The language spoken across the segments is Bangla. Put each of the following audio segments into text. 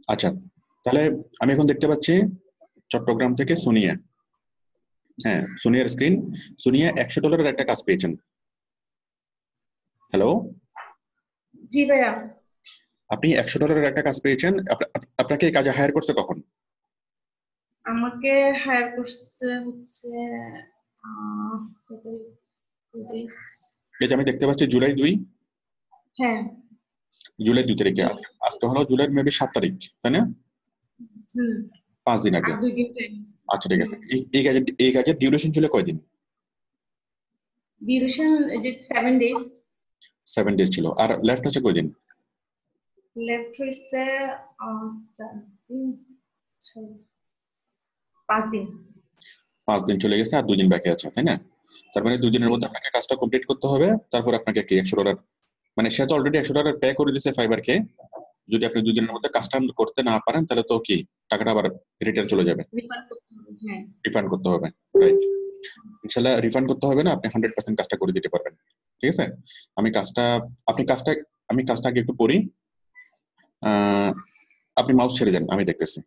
আচ্ছা, তাহলে আমি এখন দেখতে পাচ্ছি চট্টগ্রাম থেকে সোনিয়া। হ্যাঁ, সোনিয়ার স্ক্রিন। সোনিয়া $100 একটা কাজ পেয়েছেন। হ্যালো, জি ভাইয়া। আপনি $100 একটা কাজ পেয়েছেন। আপনাকে এই কাজে হায়ার করছে কখন? আমাকে হায়ার করছে হচ্ছে আহ, কত days? এই যে আমি দেখতে পাচ্ছি জুলাই 2। হ্যাঁ। জুলাই 2 তারিখে। Yes. আজকে হলো জুলাই মেবি 7 তারিখ, তাই না? হুম। 5 দিন আগে। আর 2 দিন টাইম। আচ্ছা, ঠিক আছে। এই কাজের ডিউরেশন ছিল কয়দিন? ডিউরেশন যে 7 days। 7 ডেজ ছিল। আর লেফট হচ্ছে কয়দিন? লেফট হচ্ছে 4 দিন, 5 দিন। 5 দিন চলে গেছে, আর 2 দিন বাকি আছে, তাই না? তার মানে 2 দিনের জি। মধ্যে আপনাকে কাজটা কমপ্লিট করতে হবে। তারপর আপনাকে কি $100, মানে সে তো অলরেডি $100 পে করে দিয়েছে ফাইবারকে। যদি আপনি 2 দিনের মধ্যে কাজটা করতে না পারেন, তাহলে তো কি টাকাটা আবার রিটার্ন চলে যাবে, রিফান্ড করতে হবে, হ্যাঁ। রিফান্ড করতে হবে। রাইট। ইনশাল্লাহ রিফান্ড করতে হবে না, আপনি 100% কাজটা করে দিতে পারবেন। ঠিক আছে। আমি কাজটা আপনি কাজটা আমি কাজটা আগে একটু পড়ি। আহ, আপনি মাউস ছেড়ে দেন, আমি দেখতেছি।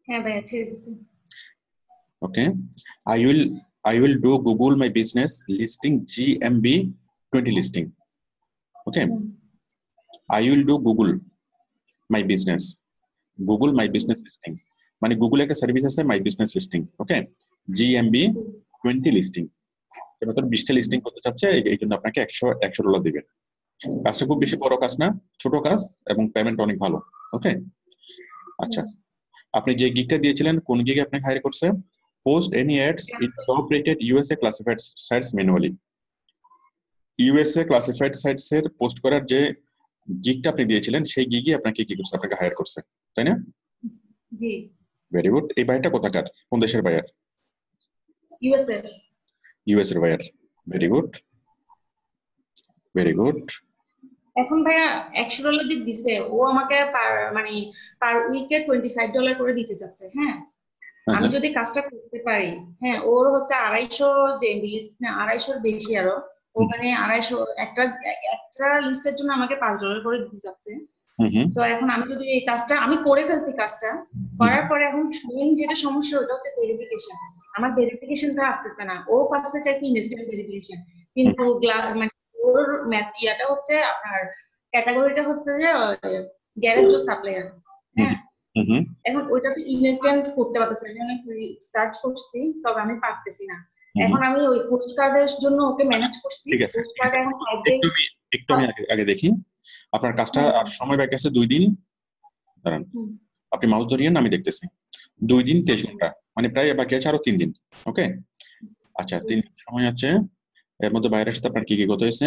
হ্যাঁ ভাইয়া, ছেড়ে দিছি। ওকে। I will do Google My Business listing GMB 20 listing. Okay. Hmm. I will do Google My Business listing, মানে গুগল একটা সার্ভিস আছে my business listing. Okay. GMB G. 20 listing. এবার 20টা লিস্টিং করতে চাচ্ছে, এই জন্য আপনাকে $100 দিবে। কাজটা খুব বেশি বড় কাজ না, ছোট কাজ, এবং পেমেন্ট অনেক ভালো। ওকে। আচ্ছা, হুম। আপনি যে গিগটা দিয়েছিলেন, কোন গিগে আপনাকে হায়ার করছে? Post any ads in top rated USA classified sites manually. USA classified sites এর পোস্ট করার যে গিগটা আপনি দিয়েছিলেন, সেই গিগই আপনাকে কি করছে? আপনাকে হায়ার করছে, তাই না? জি। Very good. এই বাইরটা কোথাকার, কোন দেশের বায়ার? ইউএসএ। US এর buyer. Very good, very good. এখন ভাইয়া $100 যে দিছে, ও আমাকে মানে পার উইকে $25 করে দিতে চাচ্ছে। হ্যাঁ। হ্যাঁ, আমি হ্যাঁ। যদি কাজটা করতে পারি, হ্যাঁ, ওর হচ্ছে 250 যে লিস্ট, না 250-র বেশি আরো। ও হুম, মানে 250 একটা একটা লিস্টের জন্য আমাকে $5 করে দিতে চাচ্ছে। হুম, হুম, তো এখন আমি যদি এই কাজটা আমি করে ফেলছি, কাজটা হুম, করার পরে এখন মেইন যেটা সমস্যা, ওটা হচ্ছে ভেরিফিকেশন। আমার ভেরিফিকেশনটা আসতেছে না। ও ফার্স্টে চাইছে ইনস্ট্যান্ট ভেরিফিকেশন, হুম, কিন্তু মানে ওর ইয়াটা হচ্ছে আপনার ক্যাটাগরিটা হচ্ছে যে গ্যারেজ ডোর সাপ্লায়ার। হুম, হ্যাঁ। হুম, হুম, এখন ওইটা তো ইনস্ট্যান্ট করতে পারতেছি না। আমি অনেক সার্চ করছি, তবে আমি পারতেছি না। হুম, হুম। এখন আমি ওই পোস্ট কার্ডের জন্য ওকে ম্যানেজ করছি। ঠিক আছে, পোস্ট ঠিক কার্ড আছে। এখন একটু 5 ডে। একটু আমি একটু আমি আগে আগে দেখি আপনার কাজটা। হ্যাঁ। আর সময় বাকি আছে 2 দিন। দাঁড়ান, হুম। আপনি মাউস ধরিয়েন, আমি দেখতেছি। 2 দিন 23 আচ্ছা। ঘন্টা মানে প্রায় বাকি আছে আরো 3 দিন। ওকে। আচ্ছা, জি। 3 দিন সময় আছে। এর মধ্যে বাইরের সাথে আপনার কি কি কথা হয়েছে?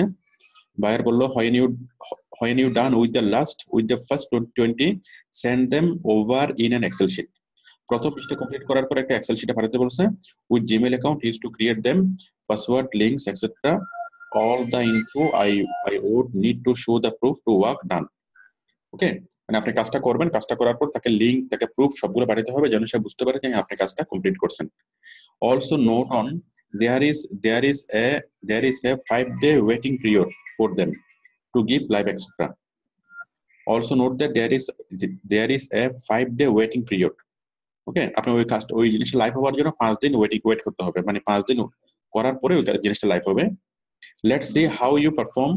বায়ার বললো, when you done with the first 20, send them over in an Excel sheet. প্রথম পৃষ্ঠা কমপ্লিট করার পর একটা এক্সেল শিটে পাঠাতে বলছে। With Gmail account use to create them, password, links, etcetera, all the info I would need to show the proof to work done. Okay. মানে আপনি কাজটা করবেন, কাজটা করার পর তাকে লিঙ্ক, তাকে প্রুফ সবগুলো পাঠাতে হবে, যেন সে বুঝতে পারে যে হ্যাঁ, আপনি কাজটা কমপ্লিট করছেন। Also note on, there is there is a there is a 5-day waiting period for them to give live etc. Also note that there is a 5-day waiting period. ওকে। আপনি ওই জিনিসটা লাইভ হওয়ার জন্য 5 দিন ওয়েট করতে হবে, মানে 5 দিন করার পরে ওই জিনিসটা লাইভ হবে। Let's see how you perform,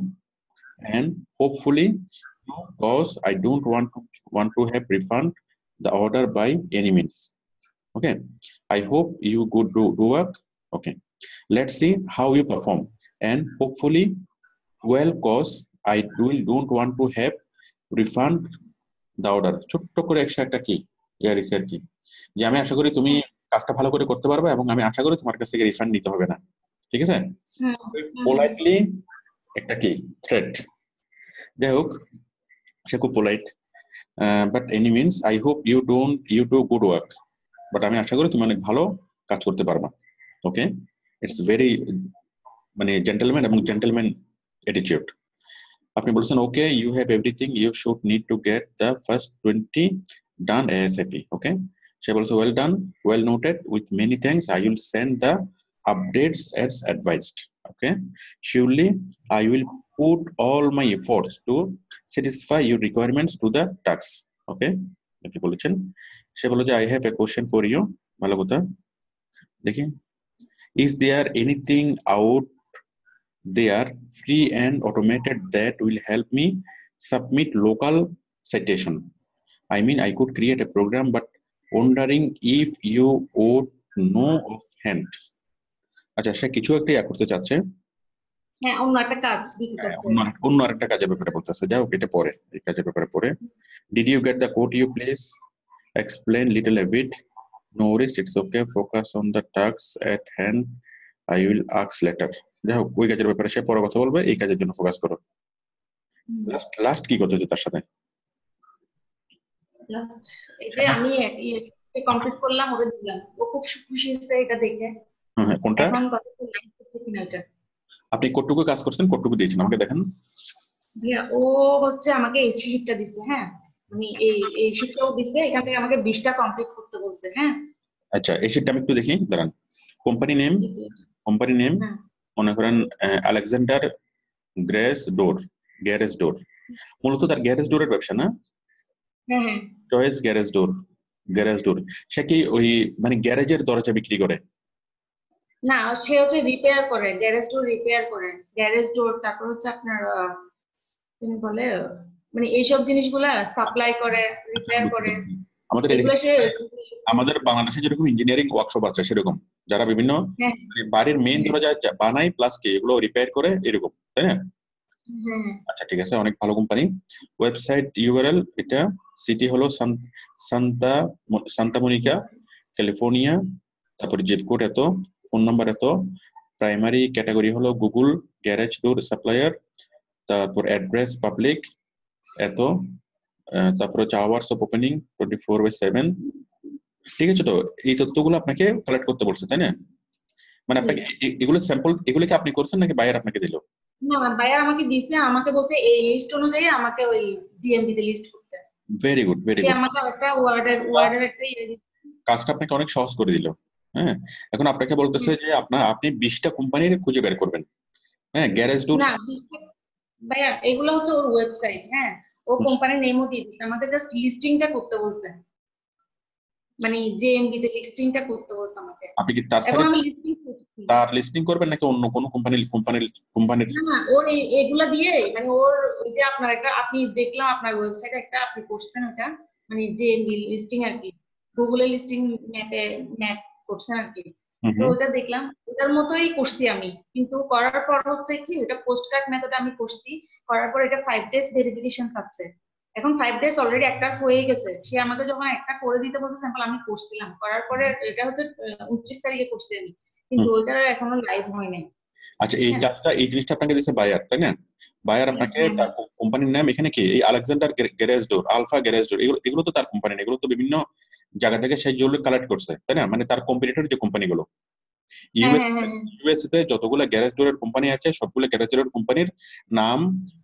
and hopefully because I don't want to have refund the order by any means. Okay. I hope you good do work. Okay. Let's see how you perform, and hopefully well, cause I don't want to have refund the order. ছোট্ট করে একটা কি ইয়ারিস আর কি, যে আমি আশা করি তুমি কাজটা ভালো করে করতে পারবে, এবং আমি আশা করি তোমার কাছ থেকে রিফান্ড নিতে হবে না। ঠিক আছে। হুম। হুম। হুম। পোলাইটলি একটা কি থ্রেট। যাই হোক, সে খুব polite. But any means I hope you do good work. But আমি আশা করি তুমি অনেক ভালো কাজ করতে পারবা। ওকে। ইটস ভেরি, মানে জেন্টলম্যান এবং জেন্টলম্যান অ্যাটিটিউড। আপনি বলছেন okay, you have everything you should need to get the first 20 done ASAP. Okay. সে বলছে well done, well noted, with many thanks, I will send the updates as advised. Okay. Surely I will put all my efforts to satisfy your requirements to the task. Okay. কি বলেছেন, সে বলল যে I have a question for you. ভালো কথা, দেখি, is there anything out there free and automated that will help me submit local citation? I mean, I could create a program, but wondering if you would know offhand. আচ্ছা, সে কিছু একটা করতে চাচ্ছে, হ্যাঁ, অন্য একটা কাজ দিতে চাচ্ছে। অন্য আরেকটা কাজের ব্যাপারে বলতেছে। যাই হোক, এটা পরে, এই কাজের ব্যাপারে পরে। Did you get the code? You please explain little a bit. No worries, it's okay. Focus on the tasks at hand. I will ask later. যাই হোক, ওই কাজের ব্যাপারে সে পরে কথা বলবে, এই কাজের জন্য ফোকাস করো। লাস্ট কি করতে হচ্ছে তার সাথে? লাস্ট এই যে আমি কমপ্লিট করলাম, ওকে দিলাম, ও খুব খুশি হয়েছে এটা দেখে। হ্যাঁ, কোনটা? এখন কথা লাইক করছে কিনা এটা। আপনি কোটটুকু কাজ করছেন, কোটটুকু দিয়েছেন, আমাকে দেখেন। ভাইয়া ও হচ্ছে আমাকে এই শীটটা দিছে, হ্যাঁ, মানে এই শীটটাও দিছে, এখান থেকে আমাকে 20টা কমপ্লিট করতে বলছে। হ্যাঁ, আচ্ছা, এই শীটটা আমি একটু দেখি, দাঁড়ান। কোম্পানি নেম, হ্যাঁ মনে করেন আলেকজান্ডার গ্যারেজ ডোর। মূলত তার গ্যারেজ ডোরের ব্যবসা না? হ্যাঁ হ্যাঁ চয়েস গ্যারেজ ডোর। সে কি ওই মানে গ্যারেজের দরজা বিক্রি করে? না, সে হচ্ছে রিপেয়ার করে, গ্যারেজ ডোর রিপেয়ার করে, গ্যারেজ ডোর, তারপর হচ্ছে আপনার কি বলে, মানে এইসব জিনিসগুলা সাপ্লাই করে, রিপেয়ার করে, আমাদের এগুলো সে আমাদের বাংলাদেশে যেরকম ইঞ্জিনিয়ারিং ওয়ার্কশপ আছে, সেরকম যারা বিভিন্ন হ্যাঁ বাড়ির মেইন দরজা বানায় প্লাস কি এগুলো রিপেয়ার করে, এরকম, তাই না? হ্যাঁ আচ্ছা, ঠিক আছে, অনেক ভালো কোম্পানি। ওয়েবসাইট ইউআরএল, এটা সিটি হলো সান্তা মনিকা, ক্যালিফোর্নিয়া, তারপর জিপ কোড এত, ফোন নাম্বার এত, প্রাইমারি ক্যাটাগরি হলো গুগল গ্যারেজ ডোর সাপ্লায়ার, তারপর অ্যাড্রেস পাবলিক এত, তারপর হচ্ছে আওয়ার্স অফ ওপেনিং 24/7। ঠিক আছে, তো এই তথ্যগুলো আপনাকে কালেক্ট করতে বলছে, তাই না? মানে আপনাকে এগুলো স্যাম্পল, এগুলো কি আপনি করছেন নাকি বায়ার আপনাকে দিল? না, ভাইয়া আমাকে দিছে, আমাকে বলছে এই লিস্ট অনুযায়ী আমাকে ওই জিএমবি তে লিস্ট করতে। ভেরি গুড, ভেরি সে গুড। আমাকে একটা ওয়ার্ডের একটা কাজটা আপনাকে অনেক সহজ করে দিল। হ্যাঁ, এখন আপনাকে বলতেছে যে আপনি 20টা কোম্পানির খুঁজে বের করবেন। হ্যাঁ, গ্যারেজ ডোর। না, ভাইয়া এগুলো হচ্ছে ওর ওয়েবসাইট। হ্যাঁ, ও কোম্পানির নেমও দিয়ে দিচ্ছে, আমাকে জাস্ট লিস্টিংটা করতে বলছে, মানে জেএমবি তে লিস্টিংটা করতে বলছে আমাকে, আপনি কি তার এবং সাথে আমি লিস্টিং করছি। তার লিস্টিং করবেন নাকি অন্য কোনো কোম্পানির? না না, ওর এগুলা দিয়ে, মানে ওর ওই যে আপনার একটা, আপনি দেখলাম আপনার ওয়েবসাইটে একটা আপনি করছেন ওটা, মানে জেএমবি লিস্টিং আর কি, গুগলের লিস্টিং ম্যাপ করছেন আর কি। তো ওটা দেখলাম, ওটার মতোই করছি আমি, কিন্তু করার পর হচ্ছে কি, ওটা পোস্ট কার্ড মেথডে আমি করছি, করার পর এটা 5 ডেজ ভেরিফিকেশন চাচ্ছে। এখন 5 ডেজ অলরেডি একটা হয়ে গেছে, সে আমাকে যখন একটা করে দিতে বলছে স্যাম্পল, আমি করছিলাম, করার পরে এটা হচ্ছে 29 তারিখে করছি আমি, কিন্তু ওইটা এখনো লাইভ হয় নাই। আচ্ছা, এই কাজটা, এই জিনিসটা আপনাকে দিয়েছে বায়ার, তাই না? বায়ার আপনাকে তার কোম্পানির নাম এখানে কি, এই আলেকজান্ডার গ্যারেজ ডোর, আলফা গ্যারেজ ডোর, এগুলো তো তার কোম্পানি না, এগুলো তো বিভিন্ন জায়গা থেকে সেই যেগুলো কালেক্ট করছে, তাই না? মানে তার কম্পিটিটর যে কোম্পানিগুলো ইউএসএ তে যতগুলো গ্যারেজ ডোরের কোম্পানি আছে, সবগুলো গ্যারেজ ডোরের কোম্পানির নাম,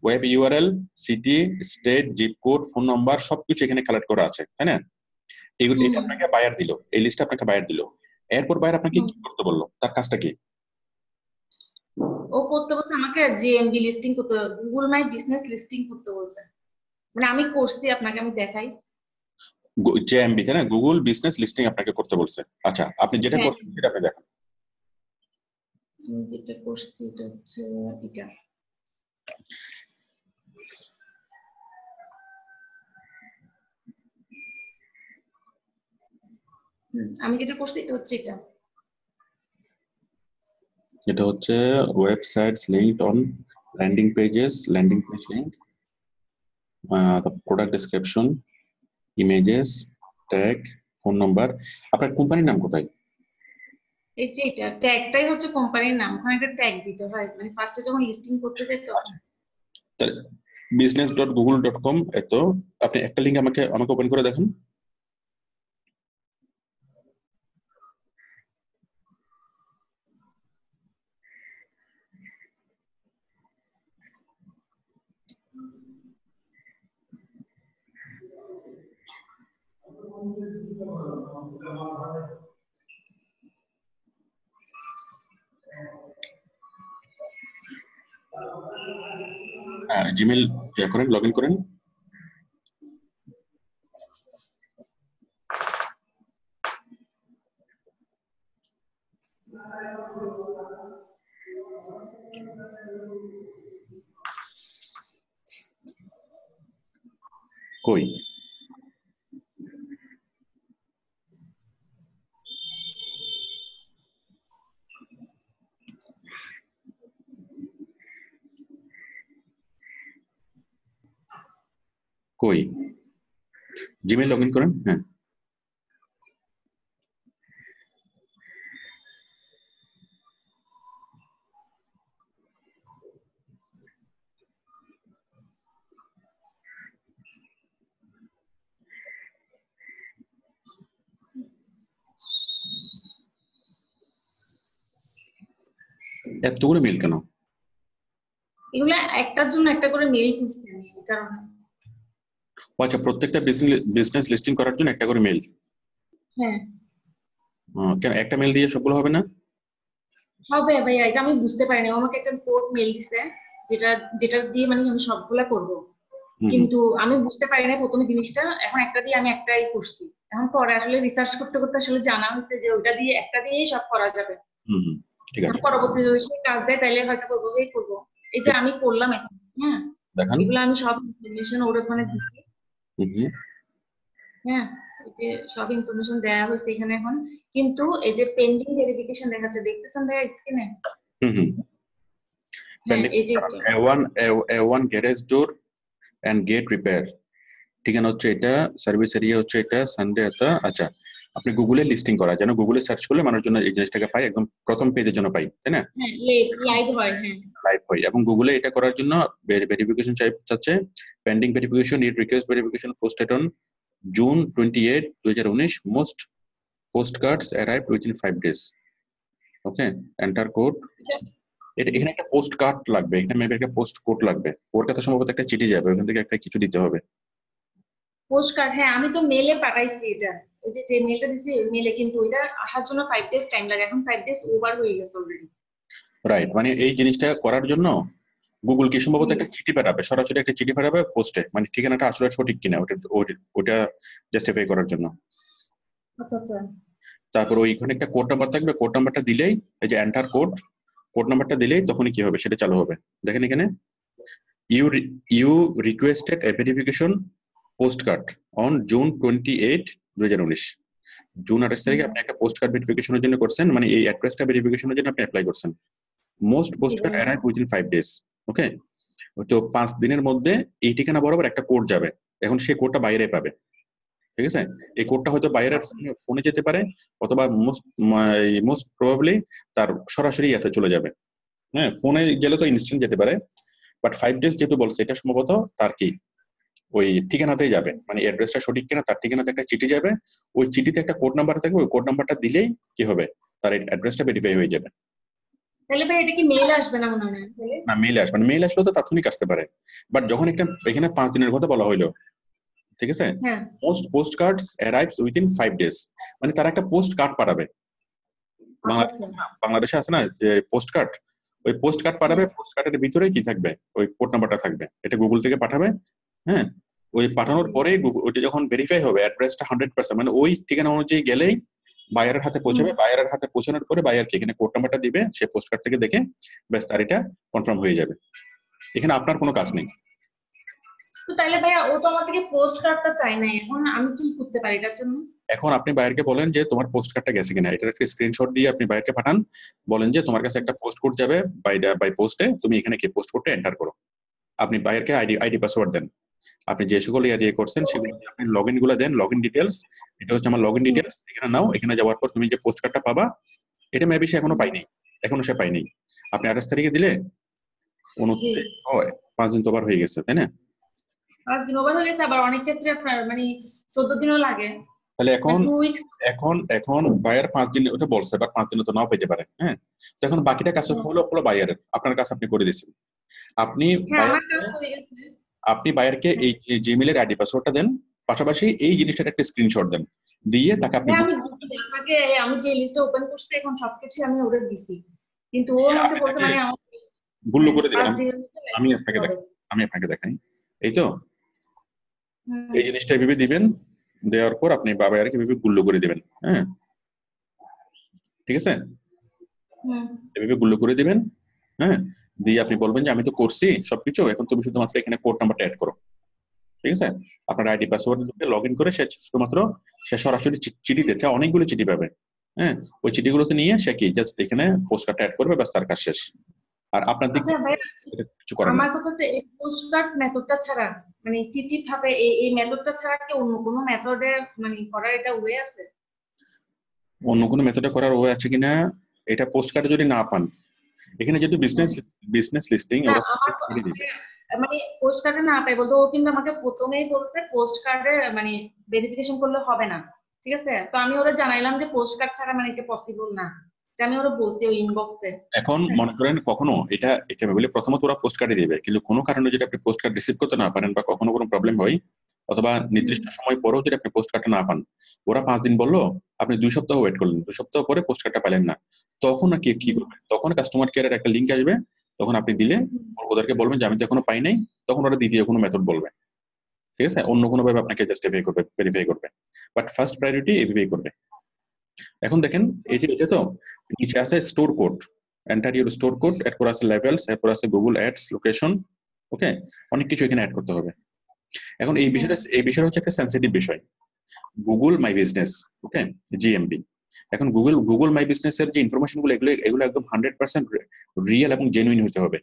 web URL, city, state, zip code, phone number সবকিছু এখানে কালেক্ট করা আছে, তাই না? এটা আপনাকে বায়ার দিল, এই লিস্টটা আপনাকে বায়ার দিল। এরপর বায়ার আপনাকে কি করতে বললো, তার কাজটা কি? ও করতে বলছে আমাকে জিএমবি লিস্টিং করতে, গুগল মাই বিজনেস লিস্টিং করতে বলছে, মানে আমি করছি, আপনাকে আমি দেখাই। জেএমবি, তাই না? গুগল বিজনেস লিস্টিং আপনাকে করতে বলছে। আচ্ছা, আপনি যেটা হ্যাঁ, করছেন সেটা আপনি দেখান। আমি যেটা করছি এটা হচ্ছে এটা, আমি যেটা করছি এটা হচ্ছে এটা। এটা হচ্ছে websites linked on landing page link, the product description, images, tag, phone number. আপনার কোম্পানির নাম কোথায়? এই যে এটা ট্যাগটাই হচ্ছে কোম্পানির নাম, ওখানে একটা ট্যাগ দিতে হয়, মানে ফার্স্টে যখন লিস্টিং করতে যাই তখন। business.google.com, এত আপনি একটা লিংক আমাকে ওপেন করে দেখেন। জিমেল করেন, লগ ইন করেন। কই কই জিমেইল লগ ইন করেন। হ্যাঁ এতগুলো মেইল কেন? এগুলা একটার জন্য একটা করে মেইল খুঁজছি আমি, এই কারণে। আচ্ছা, প্রত্যেকটা বিজনেস লিস্টিং করার জন্য একটা করে মেইল? হ্যাঁ কেন একটা মেইল দিয়ে সবগুলো হবে না? হবে ভাইয়া, এটা আমি বুঝতে পারিনি। ও আমাকে একটা কোড মেইল দিছে, যেটা যেটা দিয়ে মানে আমি সবগুলা করব, কিন্তু আমি বুঝতে পারি না প্রথমে জিনিসটা। এখন একটা দিয়ে আমি একটাই করছি, এখন পরে আসলে রিসার্চ করতে করতে আসলে জানা হয়েছে যে ওইটা দিয়ে একটা দিয়েই সব করা যাবে। ঠিক আছে, পরবর্তীতে যদি সে কাজ দেয় তাহলে হয়তো ওইভাবেই করবো। এই যে আমি করলাম এখন, হ্যাঁ দেখান। এগুলো আমি সব ইনফরমেশন ওর ওখানে দিচ্ছি। হ্যাঁ এই যে সব ইনফরমেশন দেওয়া হয়েছে এখানে এখন, কিন্তু এই যে পেন্ডিং ভেরিফিকেশন দেখাচ্ছে, দেখতেছেন ভাইয়া স্ক্রিনে? হ্যাঁ এই যে A1 garage door and gate repair, ঠিকানা হচ্ছে এটা, সার্ভিস এরিয়া হচ্ছে এটা, সানডে এটা। আচ্ছা, আপনি গুগলে লিস্টিং করা, যেন গুগলে সার্চ করলে মানুষ জন্য এই জিনিসটাকে পাই, একদম প্রথম পেজের জন্য পাই, তাই না? হ্যাঁ লাইভ হয়, হ্যাঁ লাইভ হয়। এবং গুগলে এটা করার জন্য ভেরিফিকেশন চাচ্ছে, pending verification, need request verification posted on June 28, 2019, most postcards arrived within 5 days. Okay, enter code. এটা এখানে একটা পোস্ট কার্ড লাগবে, এখানে মেবি একটা পোস্ট কোড লাগবে। ওর কাছে সম্ভবত একটা চিঠি যাবে, ওখান থেকে একটা কিছু দিতে হবে। পোস্ট কার্ড, হ্যাঁ আমি তো মেলে পাঠাইছি এটা। ওই যে মেলটা দিছি মেলে, কিন্তু এটা আসার জন্য 5 ডেজ টাইম লাগে। এখন 5 ডেজ ওভার হয়ে গেছে অলরেডি। রাইট, মানে এই জিনিসটা করার জন্য গুগল কি সম্ভবত একটা চিঠি পাঠাবে, সরাসরি একটা চিঠি পাঠাবে পোস্টে, মানে ঠিকানাটা আসলে সঠিক কিনা ওটা জাস্টিফাই করার জন্য। আচ্ছা আচ্ছা। তারপর ওইখানে একটা কোড নাম্বার থাকবে, কোড নাম্বারটা দিলেই, এই যে এন্টার কোড নাম্বারটা দিলেই তখনই কি হবে সেটা চালু হবে। দেখেন এখানে, you requested a verification post card on June 28, 2019। June 28 তারিখে আপনি একটা পোস্ট কার্ড ভেরিফিকেশনের জন্য করছেন, মানে এই অ্যাড্রেসটা ভেরিফিকেশনের জন্য আপনি অ্যাপ্লাই করছেন। Most post card arrive within 5 days. Okay, তো 5 দিনের মধ্যে এই ঠিকানা বরাবর একটা কোড যাবে। এখন সেই কোডটা বাইরে পাবে, ঠিক আছে? এই কোডটা হয়তো বাইরের ফোনে যেতে পারে, অথবা মোস্ট প্রবাবলি তার সরাসরি ইয়াতে চলে যাবে। হ্যাঁ, ফোনে গেলে তো ইনস্ট্যান্ট যেতে পারে, বাট 5 ডেজ যেহেতু বলছে, এটা সম্ভবত তার কি ওই ঠিকানাতেই যাবে, মানে অ্যাড্রেসটা সঠিক কিনা তার ঠিকানাতে একটা চিঠি যাবে, ওই চিঠিতে একটা কোড নাম্বার থাকবে, ওই কোড নাম্বারটা দিলেই কি হবে, তার অ্যাড্রেসটা ভেরিফাই হয়ে যাবে। তাহলে ভাই এটা কি মেল আসবে না মনে হয়? না, মেইল আসবে না। মেইল আসলে তো তাৎক্ষণিক আসতে পারে, বাট যখন একটা এখানে 5 দিনের কথা বলা হইলো, ঠিক আছে, most post cards arrives within 5 days, মানে তারা একটা পোস্ট কার্ড পাঠাবে। বাংলাদেশে আছে না যে পোস্ট কার্ড, ওই পোস্ট কার্ড পাঠাবে, পোস্ট কার্ডের ভিতরে কি থাকবে, ওই কোড নাম্বারটা থাকবে, এটা গুগল থেকে পাঠাবে। হ্যাঁ, ওই পাঠানোর পরে ওইটা যখন ভেরিফাই হবে, অ্যাড্রেসটা 100%, মানে ওই ঠিকানা অনুযায়ী গেলেই বায়ারের হাতে পৌঁছাবে। বায়ারের হাতে পৌঁছানোর পরে বায়ারকে এখানে কোড নাম্বারটা দিবে, সে পোস্ট কার্ড থেকে দেখে ব্যাস তার এটা কনফার্ম হয়ে যাবে। এখানে আপনার কোনো কাজ নেই। তো তাহলে ভাইয়া ও তো আমার থেকে পোস্ট কার্ডটা চাই না, এখন আমি কি করতে পারি এটার জন্য? এখন আপনি বাইরকে বলেন যে তোমার পোস্ট কার্ডটা গেছে কিনা, এটার একটা স্ক্রিনশট দিয়ে আপনি বাইরকে পাঠান, বলেন যে তোমার কাছে একটা পোস্ট কোড যাবে বাই পোস্টে, তুমি এখানে কি পোস্ট কোডটা এন্টার করো। আপনি বাইরকে আইডি পাসওয়ার্ড দেন, আপনি যে সকল ইয়া দিয়ে করছেন সেগুলো আপনি লগইন গুলো দেন, লগইন ডিটেলস, এটা হচ্ছে আমার লগইন ডিটেলস, এখানে নাও। এখানে যাওয়ার পর তুমি যে পোস্ট কার্ডটা পাবা, এটা মেবি সে এখনো পাইনি, সে পাইনি। আপনি 28 তারিখে দিলে 29 5 দিন তো ওভার হয়ে গেছে, তাই না? 5 দিন ওভার হয়ে গেছে, আবার অনেক ক্ষেত্রে আপনার মানে 14 দিনও লাগে। তাহলে এখন বায়ার 5 দিন ওটা বলছে, বাট 5 দিনে তো নাও পেতে পারে। হ্যাঁ, তো এখন বাকিটা কাজ হলো বায়ারের, আপনার কাছে আপনি করে দিয়েছেন। আপনি বায়ারকে এই জিমেইলের আইডি পাসওয়ার্ডটা দেন, পাশাপাশি এই জিনিসটার একটা স্ক্রিনশট দেন, দিয়ে তাকে আপনি আপনাকে আমি যে লিস্টটা ওপেন করছি এখন সবকিছু আমি ওরে দিছি, কিন্তু ও আমাকে বলছে মানে আমার গুল্লো করে দিবেন। আমি আপনাকে দেখাই, এই তো এই জিনিসটা এভাবে দিবেন, দেওয়ার পর আপনি বায়ারকে এভাবে গুল্লো করে দিবেন। হ্যাঁ, ঠিক আছে, এভাবে গুল্লো করে দিবেন। হ্যাঁ, দিয়ে আপনি বলবেন যে আমি তো করছি সবকিছু, এখন তুমি শুধুমাত্র এখানে কোড নাম্বারটা অ্যাড করো। ঠিক আছে? আপনার আইডি পাসওয়ার্ড দিয়ে লগ ইন করে শুধুমাত্র সে সরাসরি চিঠি দিচ্ছে, অনেকগুলো চিঠি পাবে। হ্যাঁ, ওই চিঠিগুলোতে নিয়ে সে কি জাস্ট এখানে পোস্ট কার্ডটা অ্যাড করবে, ব্যাস তার কাজ শেষ। আর আপনার দিক আচ্ছা ভাই, কিছু করেন না। আমার কথা হচ্ছে এই পোস্ট কার্ড মেথডটা ছাড়া, মানে চিঠি ভাবে এই মেথডটা ছাড়া কি অন্য কোনো মেথডে মানে করার এটা ওয়ে আছে? অন্য কোনো মেথডে করার ওয়ে আছে কিনা, এটা পোস্ট কার্ডে যদি না পান, এখানে যেহেতু বিজনেস লিস্টিং না ওরা আমার দিবে। মানে পোস্ট কার্ডে না পাই বলতে, ও কিন্তু আমাকে প্রথমেই বলছে পোস্ট কার্ডে মানে ভেরিফিকেশন করলে হবে না, ঠিক আছে? তো আমি ওরা জানাইলাম যে পোস্ট কার্ড ছাড়া মানে এটা পসিবল না, এটা আমি ওরা বলছি ওই ইনবক্সে। এখন মনে করেন কখনো এটা বলে প্রথমত ওরা পোস্ট কার্ডে দিবে, কিন্তু কোনো কারণে যদি আপনি পোস্ট কার্ড রিসিভ করতে না পারেন বা কখনো কোনো প্রবলেম হয়, অথবা নির্দিষ্ট সময় পরেও যদি আপনি পোস্ট কার্ডটা না পান, ওরা 5 দিন বললো, আপনি 2 সপ্তাহ ওয়েট করলেন, 2 সপ্তাহ পরে পোস্ট কার্ডটা পেলেন না, তখন কি করবেন? তখন কাস্টমার কেয়ারের একটা লিঙ্ক আসবে, তখন আপনি দিলে ওদেরকে বলবেন যে আমি তো এখনো পাই নাই, তখন ওরা দ্বিতীয় কোনো মেথড বলবে, ঠিক আছে? অন্য কোনো ভাবে আপনাকে জাস্টিফাই করবে, ভেরিফাই করবে, বাট ফার্স্ট প্রায়োরিটি এভাবেই করবে। এখন দেখেন এই যে এটা তো নিচে আছে store code, enter your store code, এরপর আছে লেভেলস, এরপর আছে গুগল অ্যাডস, লোকেশন, ওকে, অনেক কিছু এখানে অ্যাড করতে হবে। এখন এই বিষয়টা হচ্ছে একটা সেন্সিটিভ বিষয়, Google my business, okay, GMB. এখন গুগল মাই বিজনেস এর যে ইনফরমেশন গুলো এগুলো একদম 100% রিয়েল এবং জেনুইন হতে হবে,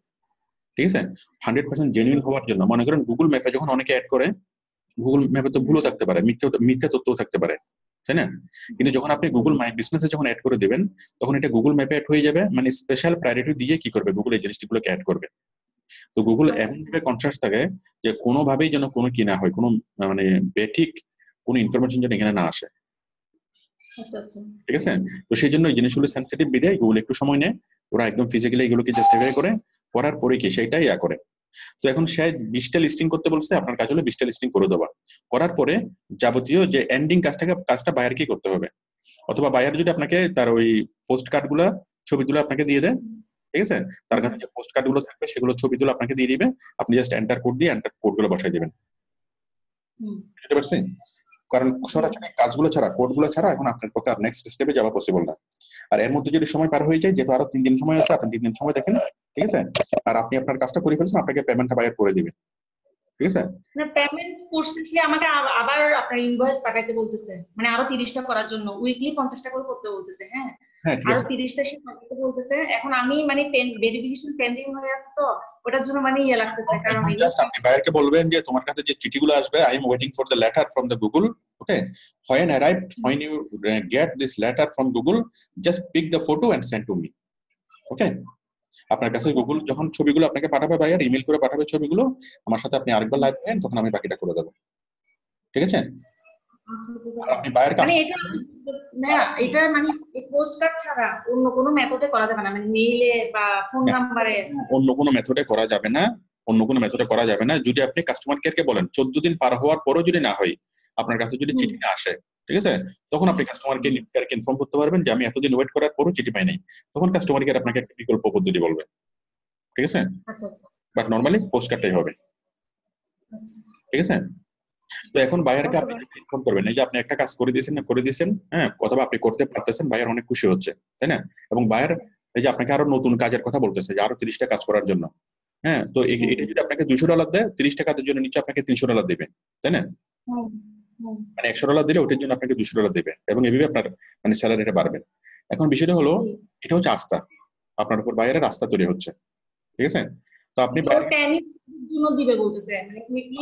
ঠিক আছে? 100% জেনুইন হওয়ার জন্য মনে করেন গুগল ম্যাপে যখন অনেকে অ্যাড করে, গুগল ম্যাপে তো ভুলও থাকতে পারে, মিথ্যা তথ্যও থাকতে পারে, তাই না? কিন্তু যখন আপনি গুগল মাই বিজনেসে যখন অ্যাড করে দিবেন, তখন এটা গুগল ম্যাপে অ্যাড হয়ে যাবে, মানে স্পেশাল প্রায়োরিটি দিয়ে কি করবে, গুগল এই জিনিসগুলোকে অ্যাড করবে। তো গুগল এমন ভাবে কনসাস থাকে যে কোনোভাবেই যেন কোনো কি না হয়, কোনো মানে বেঠিক কোনো ইনফরমেশন যেন এখানে না আসে, ঠিক আছে? তো সেই জন্য এই জিনিসগুলো সেন্সিটিভ বিধায় গুগল একটু সময় নেয়, ওরা একদম ফিজিক্যালি এগুলোকে জাস্টিফাই করে, করার পরে কি সেটাই করে। তো এখন সে 20টা লিস্টিং করতে বলছে, আপনার কাজ হলো 20টা লিস্টিং করে দেওয়া, করার পরে যাবতীয় যে এন্ডিং কাজটা বায়ারকে করতে হবে, অথবা বায়ার যদি আপনাকে তার ওই পোস্ট কার্ড গুলা ছবিগুলো আপনাকে দিয়ে দেয়, ঠিক আছে, তার কাছে যে পোস্ট কার্ড গুলো থাকবে সেগুলো ছবিগুলো আপনাকে দিয়ে দিবে, আপনি জাস্ট এন্টার কোড দিয়ে এন্টার কোড গুলো বসাই দিবেন, বুঝতে পারছেন? কারণ সরাসরি কাজগুলো ছাড়া, কোডগুলো ছাড়া এখন আপনার পক্ষে আর নেক্সট স্টেপে যাওয়া পসিবল না। আর এর মধ্যে যদি সময় পার হয়ে যায়, যেহেতু আরো 3 দিন সময় আছে, আপনি 3 দিন সময় দেখেন, ঠিক আছে? আর আপনি আপনার কাজটা করে ফেলছেন, আপনাকে পেমেন্টটা বায়ার করে দিবেন, ঠিক আছে? না পেমেন্ট করতে কি আমাকে আবার আপনার ইনভয়েস পাঠাইতে বলতেছে, মানে আরো 30টা করার জন্য উইকলি 50টা করে করতে বলতেছে, হ্যাঁ হ্যাঁ, ঠিক আরো আছে। 30টা সে পাঠাইতে বলতেছে। এখন আমি মানে ভেরিফিকেশন পেন্ডিং হয়ে আছে, তো ওটার জন্য মানে ইয়ে লাগতেছে, কারণ এখন এগুলো জাস্ট আপনি বায়ারকে বলবেন যে তোমার কাছে যে চিঠিগুলো আসবে, I am waiting for the letter from the Google, okay, when you get this letter from Google, just pick the photo and send to me, ওকে? আপনার কাছে গুগল যখন ছবিগুলো আপনাকে পাঠাবে, বায়ার ইমেল করে পাঠাবে ছবিগুলো, আমার সাথে আপনি আরেকবার লাইভ হন, তখন আমি বাকিটা করে দেবো, ঠিক আছে? আর আপনি বায়ারকে মানে এটা না, এটা মানে এই পোস্ট কার্ড ছাড়া অন্য কোনো মেথডে করা যাবে না, মানে মেইলে বা ফোন নাম্বারে? অন্য কোনো মেথডে করা যাবে না, অন্য কোনো মেথডে করা যাবে না। যদি আপনি কাস্টমার কেয়ারকে বলেন, 14 দিন পার হওয়ার পরও যদি না হয়, আপনার কাছে যদি চিঠি না আসে, ঠিক আছে, তখন আপনি কাস্টমার কেয়ারকে ইনফর্ম করতে পারবেন যে আমি এতদিন ওয়েট করার পরও চিঠি পাই নাই, তখন কাস্টমার কেয়ার আপনাকে একটা বিকল্প পদ্ধতি বলবে, ঠিক আছে? বাট নরমালি পোস্ট কার্ডটাই হবে, ঠিক আছে? তো এখন বায়ারকে আপনি ইনফর্ম করবেন এই যে আপনি একটা কাজ করে দিয়েছেন, হ্যাঁ, অথবা আপনি করতে পারতেছেন, বায়ার অনেক খুশি হচ্ছে, তাই না? এবং বায়ার এই যে আপনাকে আরো নতুন কাজের কথা বলতেছে যে আরো 30টা কাজ করার জন্য, হ্যাঁ, তো এটা যদি আপনাকে $200 দেয়, 30টা কাজের জন্য নিচে আপনাকে $300 দেবে, তাই না? মানে $100 দিলে ওটার জন্য আপনাকে $200 দেবে, এবং এভাবে আপনার মানে স্যালারিটা বাড়বে। এখন বিষয়টা হলো, এটা হচ্ছে আস্থা, আপনার উপর বায়ারের আস্থা তৈরি হচ্ছে, ঠিক আছে? তো আপনি দিবে বলতেছে, মানে উইকলি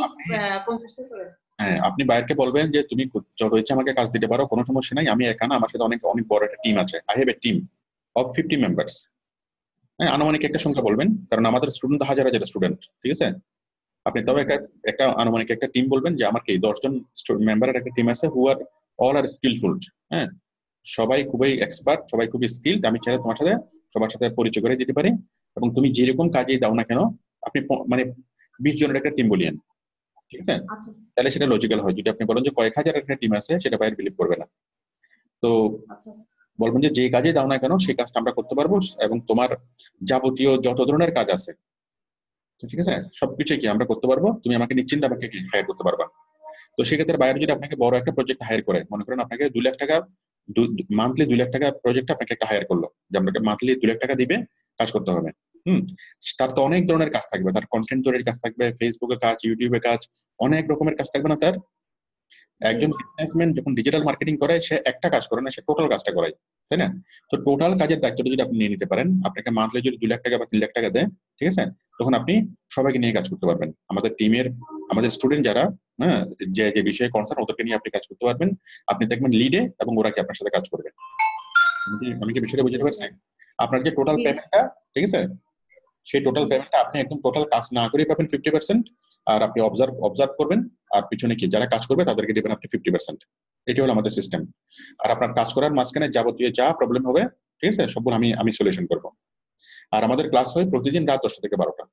50টা করে। হ্যাঁ, আপনি বায়ারকে বলবেন যে তুমি যত ইচ্ছা আমাকে কাজ দিতে পারো, কোনো সমস্যা নাই, আমি একা না, আমার সাথে অনেক অনেক বড় একটা টিম আছে, I have A team of 50 members. হ্যাঁ, আনুমানিক একটা সংখ্যা বলবেন, কারণ আমাদের স্টুডেন্ট হাজার হাজার স্টুডেন্ট, ঠিক আছে? আপনি তবে একটা আনুমানিক একটা টিম বলবেন যে আমার কি 10 জন মেম্বারের একটা টিম আছে, হু আর অল আর স্কিলফুল, হ্যাঁ, সবাই খুবই এক্সপার্ট, সবাই খুবই স্কিলড, আমি চাইলে তোমার সাথে সবার সাথে পরিচয় করে দিতে পারি, এবং তুমি যেরকম কাজেই দাও না কেন, আপনি মানে 20 জনের একটা টিম বলিয়েন, ঠিক আছে? তাহলে সেটা লজিক্যাল হয়। যদি আপনি বলেন যে কয়েক হাজার একটা টিম আছে, সেটা বাইরে বিলিভ করবে না। তো বলবেন যে কাজে দাও না কেন সেই কাজটা আমরা করতে পারবো, এবং তোমার যাবতীয় যত ধরনের কাজ আছে, ঠিক আছে, সবকিছু কি আমরা করতে পারবো, তুমি আমাকে নিশ্চিন্তে আমাকে হায়ার করতে পারবা। তো সেক্ষেত্রে বাইরে যদি আপনাকে বড় একটা প্রজেক্ট হায়ার করে, মনে করেন আপনাকে 2 লাখ টাকা মান্থলি 2 লাখ টাকা প্রজেক্ট আপনাকে একটা হায়ার করলো, যে আপনাকে মান্থলি 2 লাখ টাকা দিবে, কাজ করতে হবে, তার তো অনেক ধরনের কাজ থাকবে, তার কন্টেন্ট তৈরির কাজ থাকবে, ফেসবুকে কাজ, ইউটিউবে কাজ, অনেক রকমের কাজ থাকবে না তার? একজন বিজনেসম্যান যখন ডিজিটাল মার্কেটিং করে সে একটা কাজ করে না, সে টোটাল কাজটা করায়, তাই না? তো টোটাল কাজের দায়িত্বটা যদি আপনি নিয়ে নিতে পারেন, আপনাকে মান্থলি যদি 2 লাখ টাকা বা 3 লাখ টাকা দেয়, ঠিক আছে, তখন আপনি সবাইকে নিয়ে কাজ করতে পারবেন। আমাদের টিমের, আমাদের স্টুডেন্ট যারা, হ্যাঁ, যে যে বিষয়ে কনসার্ন ওদেরকে নিয়ে আপনি কাজ করতে পারবেন। আপনি দেখবেন লিডে এবং ওরা কি আপনার সাথে কাজ করবে। আমি কি বিষয়টা বুঝতে পারছি? আপনার যে টোটাল পেমেন্টটা, ঠিক আছে, সেই টোটাল পেমেন্টটা আপনি একদম টোটাল কাজ না করে পাবেন 50%, আর আপনি অবজার্ভ করবেন, আর পিছনে কি যারা কাজ করবে তাদেরকে দিবেন আপনি 50%। এটি হলো আমাদের সিস্টেম। আর আপনার কাজ করার মাঝখানে যাবতীয় যা প্রবলেম হবে, ঠিক আছে, সবগুলো আমি সলিউশন করব। আর আমাদের ক্লাস হয় প্রতিদিন রাত 10টা থেকে 12টা,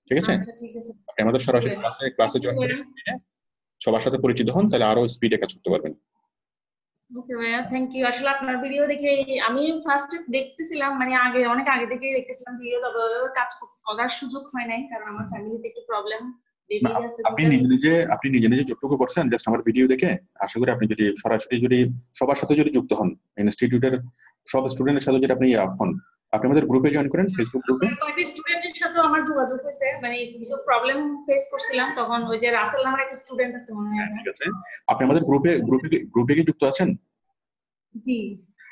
ঠিক আছে? আপনি আমাদের সরাসরি ক্লাসে জয়েন করে সবার সাথে পরিচিত হন, তাহলে আরো স্পিডে কাজ করতে পারবেন। ওকে ভাইয়া, থ্যাংক ইউ। আসলে আপনার ভিডিও দেখে আমি ফার্স্ট দেখতেছিলাম, মানে অনেক আগে থেকে দেখতেছিলাম ভিডিও, তবে কাজ করার সুযোগ হয় নাই, কারণ আমার ফ্যামিলিতে একটু প্রবলেম। আপনি নিজে নিজে যতটুকু করছেন জাস্ট আমার ভিডিও দেখে, আশা করি আপনি যদি সরাসরি যদি সবার সাথে যদি যুক্ত হন, ইনস্টিটিউটের সব স্টুডেন্টের সাথে যদি আপনি হন, আপনি আমাদের গ্রুপে জয়েন করেন, ফেসবুক গ্রুপে। কয়েকটা স্টুডেন্টের সাথে আমার যোগাযোগ হয়েছে, মানে কিছু প্রবলেম ফেস করছিলাম, তখন ওই যে রাসেল নামের একটা স্টুডেন্ট আছে মনে হয়। ঠিক আছে, আপনি আমাদের গ্রুপে কি যুক্ত আছেন? জি।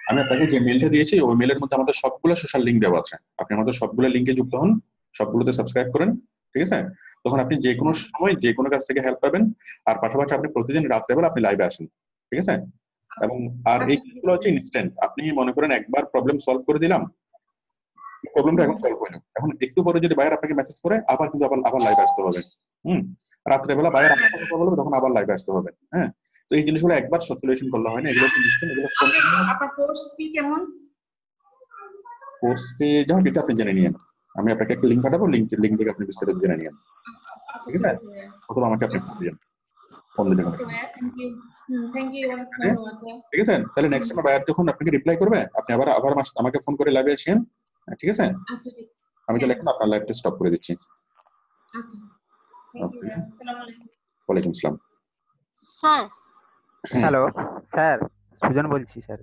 আমি আপনাকে যে মেলটা দিয়েছি ওই মেলের মধ্যে আমাদের সবগুলো সোশ্যাল লিংক দেওয়া আছে, আপনি আমাদের সবগুলো লিংকে যুক্ত হন, সবগুলোতে সাবস্ক্রাইব করেন, ঠিক আছে? তখন আপনি যে কোনো সময় যে কোনো কাছ থেকে হেল্প পাবেন। আর পাশাপাশি আপনি প্রতিদিন রাত্রেবেলা আপনি লাইভে আসেন, ঠিক আছে? এবং আর এইগুলো হচ্ছে ইনস্ট্যান্ট। আপনি মনে করেন একবার প্রবলেম সলভ করে দিলাম, প্রবলেমটা এখন সলভ হলো, এখন একটু পরে যদি বায়ার আপনাকে মেসেজ করে আবার কিন্তু আবার লাইভে আসতে হবে। রাত্রেবেলা বায়ার আপনাকে কথা বলবে, তখন আবার লাইভে আসতে হবে। হ্যাঁ, তো এই জিনিসগুলো একবার সলিউশন করলে হয় না, এগুলো আপনার কোর্স ফি কেমন? কোর্স ফি যখন এটা আপনি জেনে নিয়েন, আমি আপনাকে একটা লিংক পাঠাবো, লিংক থেকে আপনি বিস্তারিত জেনে নিয়েন, ঠিক আছে? অথবা আমাকে আপনি ফোন দিন ফোন দিলে কোনো সমস্যা নেই। ঠিক আছে, তাহলে নেক্সট টাইম বায়ার যখন আপনাকে রিপ্লাই করবে, আপনি আবার আমাকে ফোন করে লাইভে আসেন, ঠিক আছে? আমি তাহলে এখন আপনার লাইভটা স্টপ করে দিচ্ছি। ওয়ালাইকুম আসসালাম স্যার। হ্যালো স্যার, সুজন বলছি স্যার।